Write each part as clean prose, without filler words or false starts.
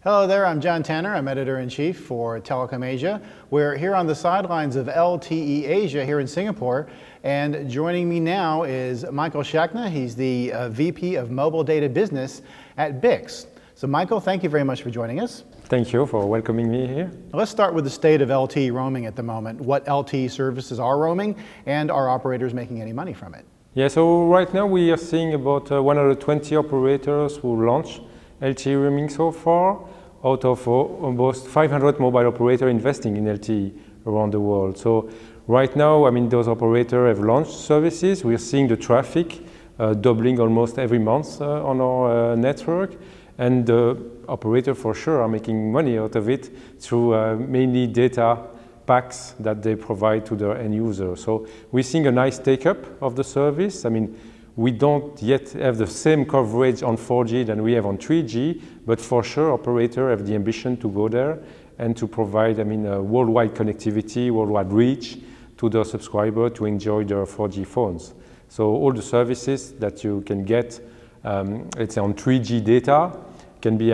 Hello there, I'm John Tanner. I'm Editor-in-Chief for Telecom Asia. We're here on the sidelines of LTE Asia here in Singapore, and joining me now is Michael Schachne. He's the VP of Mobile Data Business at BICS. So Michael, thank you very much for joining us. Thank you for welcoming me here. Let's start with the state of LTE roaming at the moment, what LTE services are roaming, and are operators making any money from it? Yeah, so right now we are seeing about 120 operators who launch LTE roaming so far, out of almost 500 mobile operators investing in LTE around the world. So right now, I mean, those operators have launched services. We're seeing the traffic doubling almost every month on our network. And the operators for sure are making money out of it through mainly data packs that they provide to their end users. So we're seeing a nice take-up of the service. I mean, we don't yet have the same coverage on 4G than we have on 3G, but for sure operators have the ambition to go there and to provide, I mean, worldwide connectivity, worldwide reach to their subscribers to enjoy their 4G phones. So all the services that you can get, let's say on 3G data, can be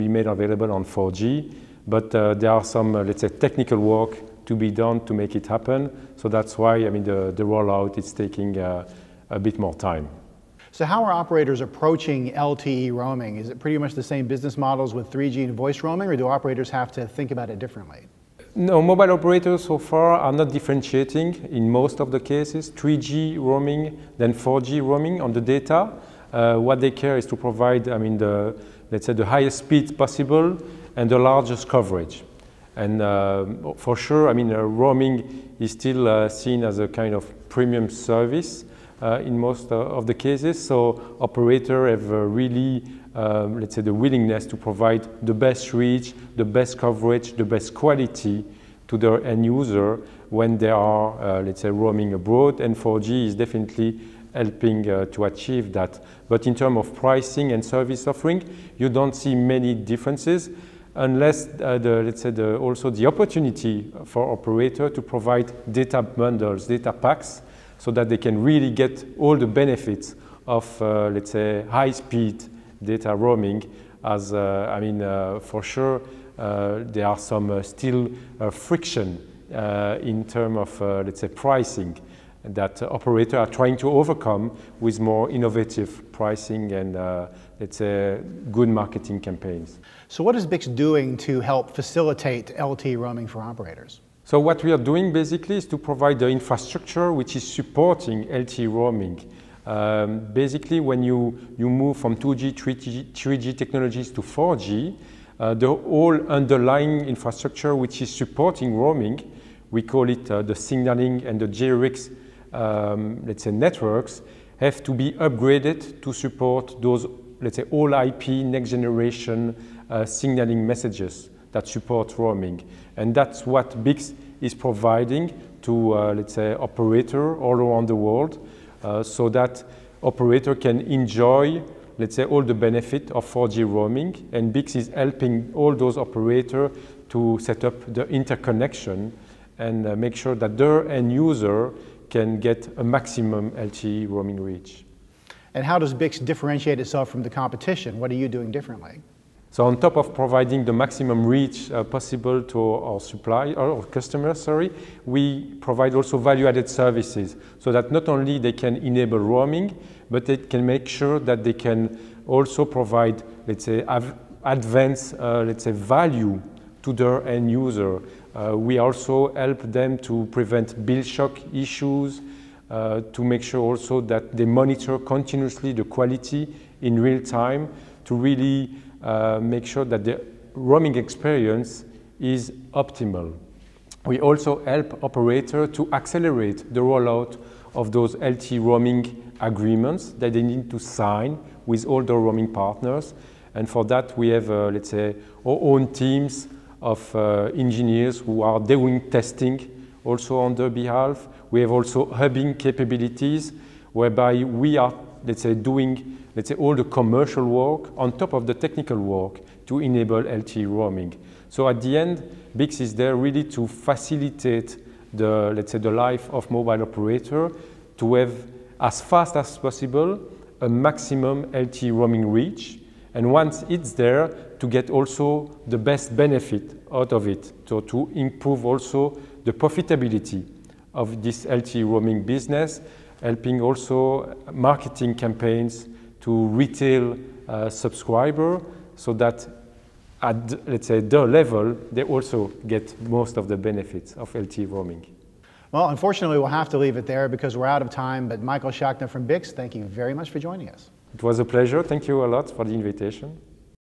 made available on 4G, but there are some, let's say, technical work to be done to make it happen. So that's why, I mean, the rollout is taking a bit more time. So how are operators approaching LTE roaming? Is it pretty much the same business models with 3G and voice roaming, or do operators have to think about it differently? No, mobile operators so far are not differentiating in most of the cases, 3G roaming, then 4G roaming on the data. What they care is to provide, I mean, let's say the highest speed possible and the largest coverage. And for sure, I mean, roaming is still seen as a kind of premium service in most of the cases. So operators have really, let's say, the willingness to provide the best reach, the best coverage, the best quality to their end user when they are, let's say, roaming abroad. And 4G is definitely helping to achieve that. But in terms of pricing and service offering, you don't see many differences unless let's say also the opportunity for operator to provide data bundles, data packs, so that they can really get all the benefits of, let's say, high-speed data roaming. As I mean, for sure, there are some still friction in terms of, let's say, pricing that operators are trying to overcome with more innovative pricing and, let's say, good marketing campaigns. So what is BICS doing to help facilitate LTE roaming for operators? So what we are doing basically is to provide the infrastructure which is supporting LTE roaming. Basically, when you move from 2G, 3G technologies to 4G, the whole underlying infrastructure which is supporting roaming, we call it the signaling and the GRX, let's say, networks, have to be upgraded to support those, let's say, all IP next generation signaling messages that support roaming. And that's what BICS is providing to, let's say, operators all around the world, so that operator can enjoy, let's say, all the benefit of 4G roaming. And BICS is helping all those operators to set up the interconnection and make sure that their end user can get a maximum LTE roaming reach. And how does BICS differentiate itself from the competition? What are you doing differently? So on top of providing the maximum reach possible to our customers, we provide also value-added services, so that not only they can enable roaming, but they can make sure that they can also provide, let's say, advanced, let's say, value to their end user. We also help them to prevent bill shock issues, to make sure also that they monitor continuously the quality in real time, to really make sure that the roaming experience is optimal. We also help operators to accelerate the rollout of those LTE roaming agreements that they need to sign with all their roaming partners. And for that, we have, let's say, our own teams of engineers who are doing testing also on their behalf. We have also hubbing capabilities, whereby we are, let's say, doing, let's say, all the commercial work on top of the technical work to enable LTE roaming. So at the end, BICS is there really to facilitate the, let's say, the life of mobile operator to have, as fast as possible, a maximum LTE roaming reach And once it's there, to get also the best benefit out of it, so to improve also the profitability of this LTE roaming business, helping also marketing campaigns to retail subscriber, so that at, let's say, their level, they also get most of the benefits of LTE roaming. Well, unfortunately, we'll have to leave it there because we're out of time, but Michael Schachne from BICS, thank you very much for joining us. It was a pleasure. Thank you a lot for the invitation.